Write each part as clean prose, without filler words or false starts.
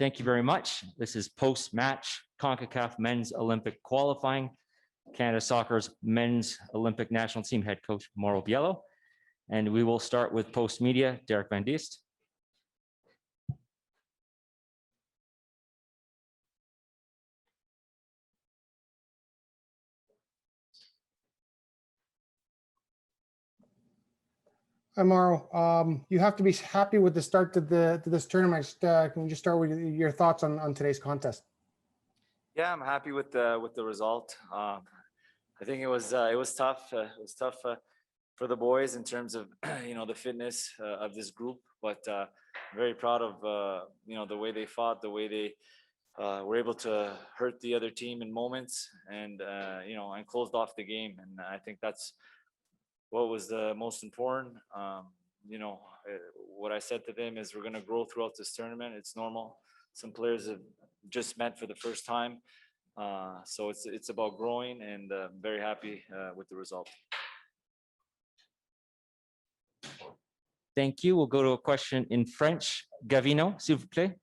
thank you very much. This is post-match CONCACAF Men's Olympic Qualifying. Canada Soccer's Men's Olympic National Team head coach, Mauro Biello. And we will start with post-media, Derek Van Diest. Hi, Mauro. You have to be happy with the start to this tournament. Can you just start with your thoughts on today's contest? Yeah, I'm happy with the result. I think it was tough. It was tough for the boys in terms of the fitness of this group, but very proud of the way they fought, the way they were able to hurt the other team in moments, and and closed off the game. And I think that's what was the most important. What I said to them is we're going to grow throughout this tournament. It's normal. Some players have just met for the first time. So it's about growing, and very happy with the result. Thank you. We'll go to a question in French. Gavino, s'il vous plaît.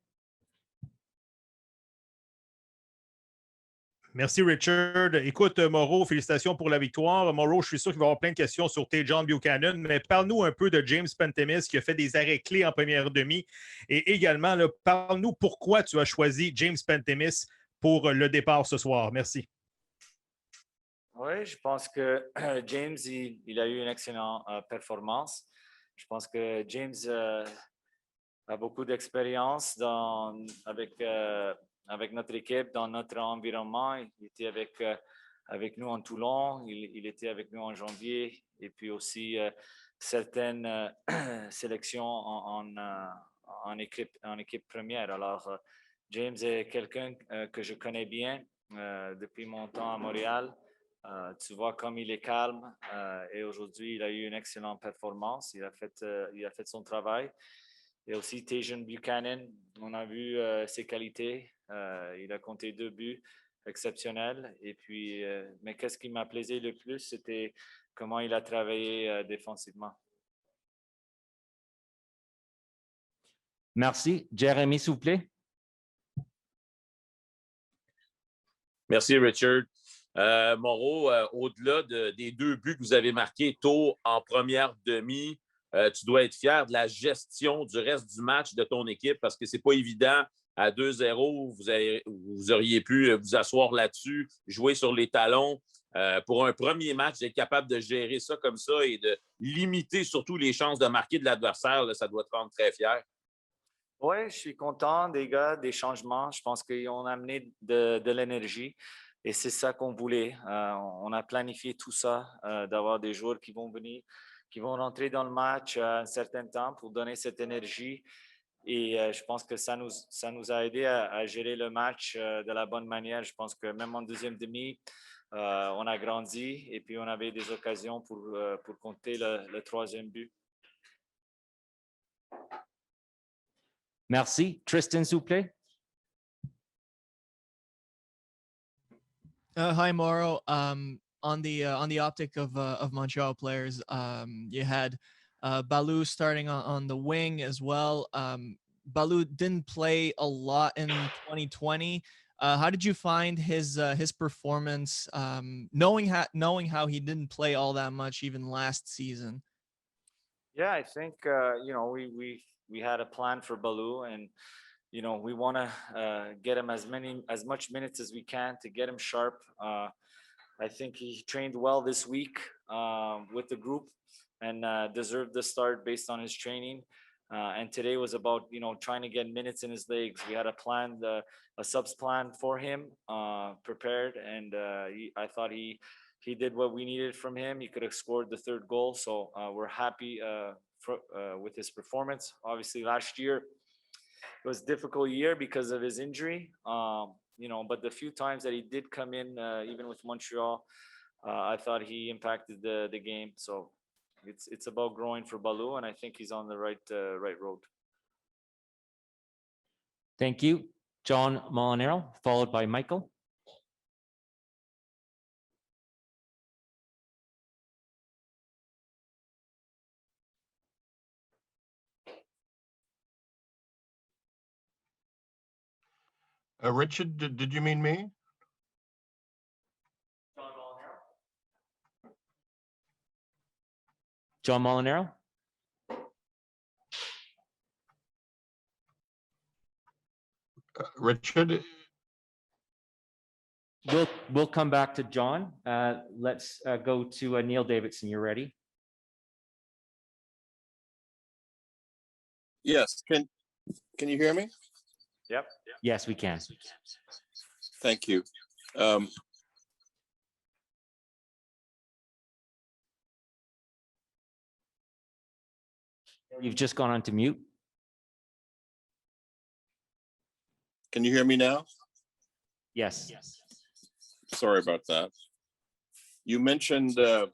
Merci, Richard. Écoute, Mauro, félicitations pour la victoire. Mauro, je suis sûr qu'il va y avoir plein de questions sur Tajon Buchanan, mais parle-nous un peu de James Pantemis qui a fait des arrêts clés en première demi. Et également, parle-nous pourquoi tu as choisi James Pantemis pour le départ ce soir. Merci. Oui, je pense que James, il a eu une excellente performance. Je pense que James a beaucoup d'expérience avec notre équipe, dans notre environnement. Il était avec nous en Toulon, il était avec nous en janvier, et puis aussi certaines sélections en équipe première. Alors, James est quelqu'un que je connais bien depuis mon temps à Montréal. Tu vois comme il est calme, et aujourd'hui, il a eu une excellente performance. Il a fait son travail. Et aussi Tajon Buchanan, on a vu ses qualités. Il a compté 2 buts exceptionnels. Et puis, mais qu'est-ce qui m'a plaisé le plus, c'était comment il a travaillé défensivement. Merci. Jérémy, s'il vous plaît. Merci, Richard. Mauro, au-delà des 2 buts que vous avez marqués tôt en première demi, tu dois être fier de la gestion du reste du match de ton équipe, parce que c'est pas évident. À 2-0, vous auriez pu vous asseoir là-dessus, jouer sur les talons. Pour un premier match, d'être capable de gérer ça comme ça et de limiter surtout les chances de marquer de l'adversaire, là, ça doit te rendre très fier. Oui, je suis content des gars, des changements. Je pense qu'ils ont amené de l'énergie. Et c'est ça qu'on voulait. On a planifié tout ça, d'avoir des joueurs qui vont venir, qui vont rentrer dans le match à un certain temps pour donner cette énergie. Et je pense que ça nous a aidé à gérer le match de la bonne manière. Je pense que même en deuxième demi, on a grandi, et puis on avait des occasions pour compter le 3e but. Merci. Tristan, s'il vous plaît. Hi, Mauro. On the optic of Montreal players, you had Balou starting on the wing as well. Balou didn't play a lot in 2020. How did you find his performance, knowing how he didn't play all that much even last season? Yeah, I think we had a plan for Balou, and we want to get him as much minutes as we can to get him sharp. I think he trained well this week with the group, and deserved the start based on his training. And today was about trying to get minutes in his legs. We had a plan, a subs plan for him, prepared, and I thought he did what we needed from him. He could have scored the 3rd goal, so we're happy with his performance. Obviously, last year it was a difficult year because of his injury, but the few times that he did come in, even with Montreal, I thought he impacted the game. So it's about growing for Balou, and I think he's on the right road. Thank you. John Molinaro, followed by Michael. Richard, did you mean me? John Molinaro? Richard? We'll come back to John. Let's go to Neil Davidson. You ready? Yes. Can you hear me? Yep. Yes, we can. Thank you. You've just gone on to mute. Can you hear me now? Yes. Sorry about that. You mentioned that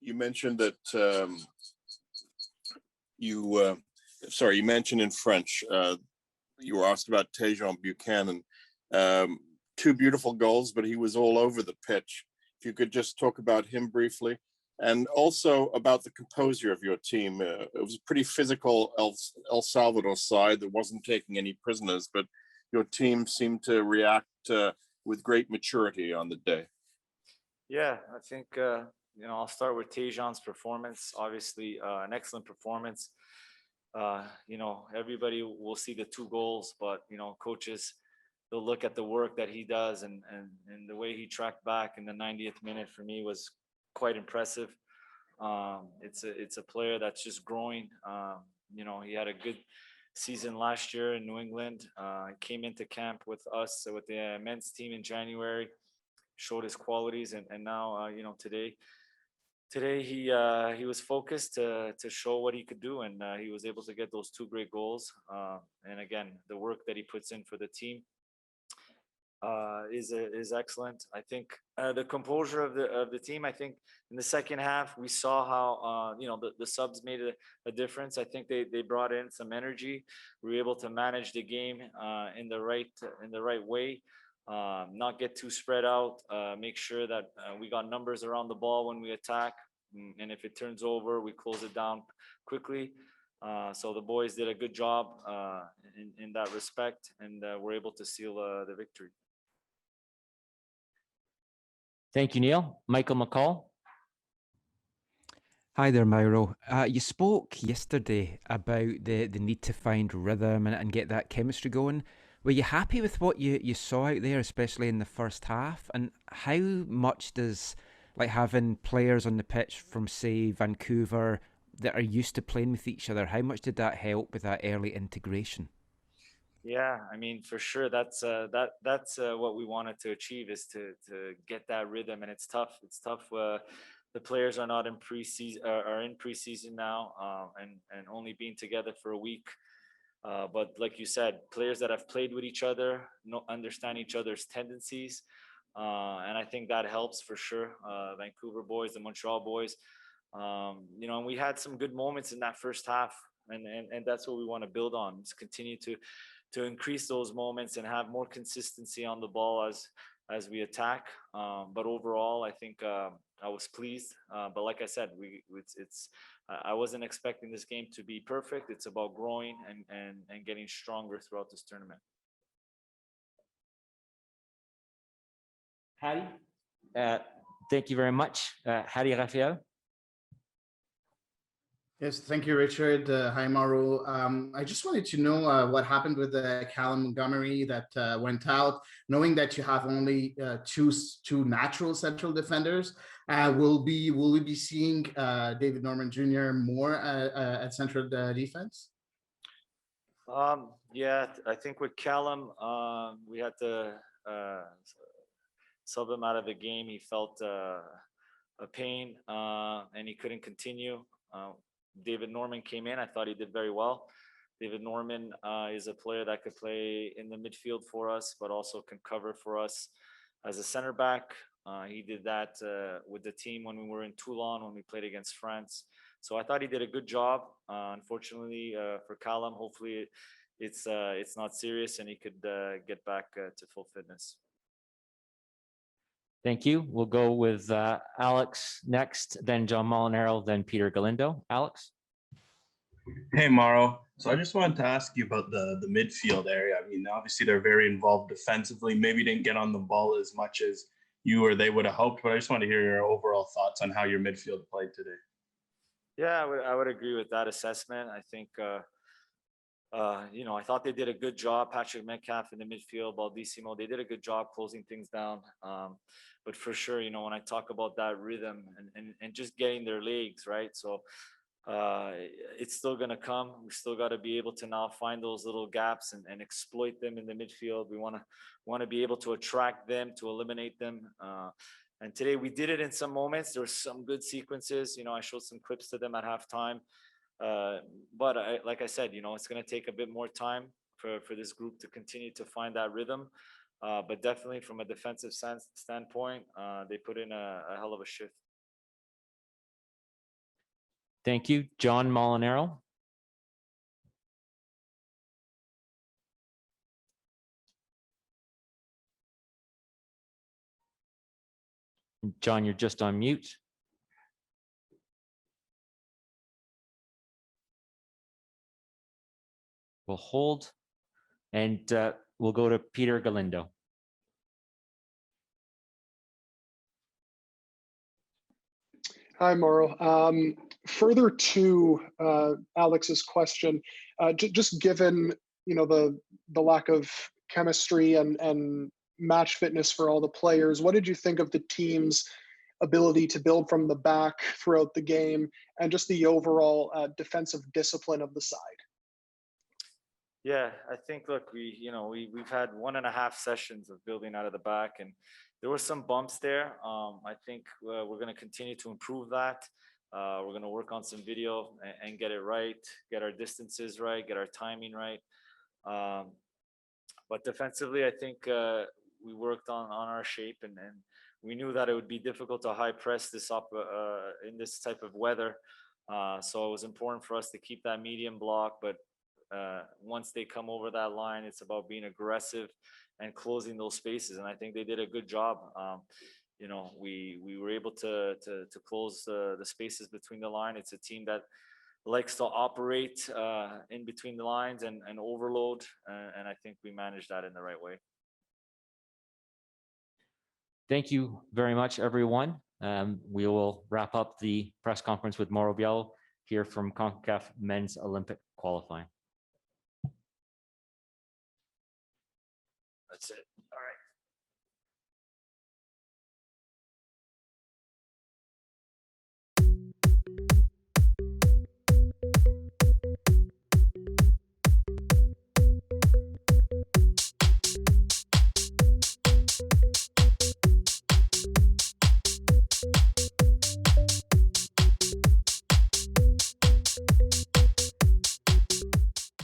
you mentioned in French. You were asked about Tajon Buchanan. Two beautiful goals, but he was all over the pitch. If you could just talk about him briefly, and also about the composure of your team. It was a pretty physical El Salvador side that wasn't taking any prisoners, but your team seemed to react with great maturity on the day. Yeah, I think I'll start with Tajon's performance. Obviously, an excellent performance. Everybody will see the 2 goals, but coaches, they'll look at the work that he does, and the way he tracked back in the 90th minute for me was quite impressive. It's a player that's just growing. He had a good season last year in New England. Came into camp with us, with the men's team in January, showed his qualities, and now today he was focused to show what he could do, and he was able to get those 2 great goals. And again, the work that he puts in for the team is excellent. I think the composure of the team. I think in the second half we saw how the subs made a difference. I think they brought in some energy. We were able to manage the game in the right way. Not get too spread out. Make sure that we got numbers around the ball when we attack, and if it turns over, we close it down quickly. So the boys did a good job in that respect, and we're able to seal the victory. Thank you, Neil. Michael McCall. Hi there, Mauro. You spoke yesterday about the need to find rhythm and get that chemistry going. Were you happy with what you saw out there, especially in the first half? And how much does having players on the pitch from, say, Vancouver that are used to playing with each other, how much did that help with that early integration? Yeah, I mean, for sure, that's what we wanted to achieve, is to get that rhythm, and it's tough. It's tough. The players are not in preseason, are in preseason now, and only being together for a week. But like you said, players that have played with each other understand each other's tendencies, and I think that helps for sure. Vancouver boys, the Montreal boys, and we had some good moments in that first half, and that's what we want to build on. Just continue to increase those moments and have more consistency on the ball as we attack. But overall, I think I was pleased. But like I said, I wasn't expecting this game to be perfect. It's about growing and getting stronger throughout this tournament. Hattie, thank you very much. Hattie Raphael. Yes, thank you, Richard. Hi, Mauro. I just wanted to know what happened with Callum Montgomery that went out, knowing that you have only two natural central defenders. Will we be seeing David Norman Jr. more at central defense? Yeah, I think with Callum, we had to sub him out of the game. He felt a pain and he couldn't continue. David Norman came in. I thought he did very well. David Norman is a player that could play in the midfield for us, but also can cover for us as a center back. He did that with the team when we were in Toulon, when we played against France. So I thought he did a good job. Unfortunately for Callum, hopefully it's not serious and he could get back to full fitness. Thank you. We'll go with Alex next, then John Molinaro, then Peter Galindo. Alex? Hey, Mauro. So I just wanted to ask you about the midfield area. I mean, obviously they're very involved defensively. Maybe didn't get on the ball as much as you or they would have hoped, but I just want to hear your overall thoughts on how your midfield played today. Yeah, I would agree with that assessment. I think, I thought they did a good job. Patrick Metcalf in the midfield, Baldissimo, they did a good job closing things down. But for sure, when I talk about that rhythm and just getting their legs, right? So it's still going to come. We still got to be able to now find those little gaps and exploit them in the midfield. We want to be able to attract them, to eliminate them. And today we did it in some moments. There were some good sequences. I showed some clips to them at halftime. But like I said, it's going to take a bit more time for this group to continue to find that rhythm. But definitely from a defensive standpoint, they put in a hell of a shift. Thank you. John Molinaro. John, you're just on mute. We'll hold and we'll go to Peter Galindo. Hi, Mauro. Further to Alex's question, just given the lack of chemistry and match fitness for all the players, what did you think of the team's ability to build from the back throughout the game and just the overall defensive discipline of the side? Yeah, I think, look, we've had 1.5 sessions of building out of the back, and there were some bumps there. I think we're going to continue to improve that. We're going to work on some video and get it right, get our distances right, get our timing right. But defensively, I think we worked on our shape, and we knew that it would be difficult to high press this up in this type of weather. So it was important for us to keep that medium block, but once they come over that line, it's about being aggressive and closing those spaces. And I think they did a good job. We were able to close the spaces between the line. It's a team that likes to operate in between the lines and overload. And I think we managed that in the right way. Thank you very much, everyone. We will wrap up the press conference with Mauro Biello here from CONCACAF Men's Olympic Qualifying. That's it. All right.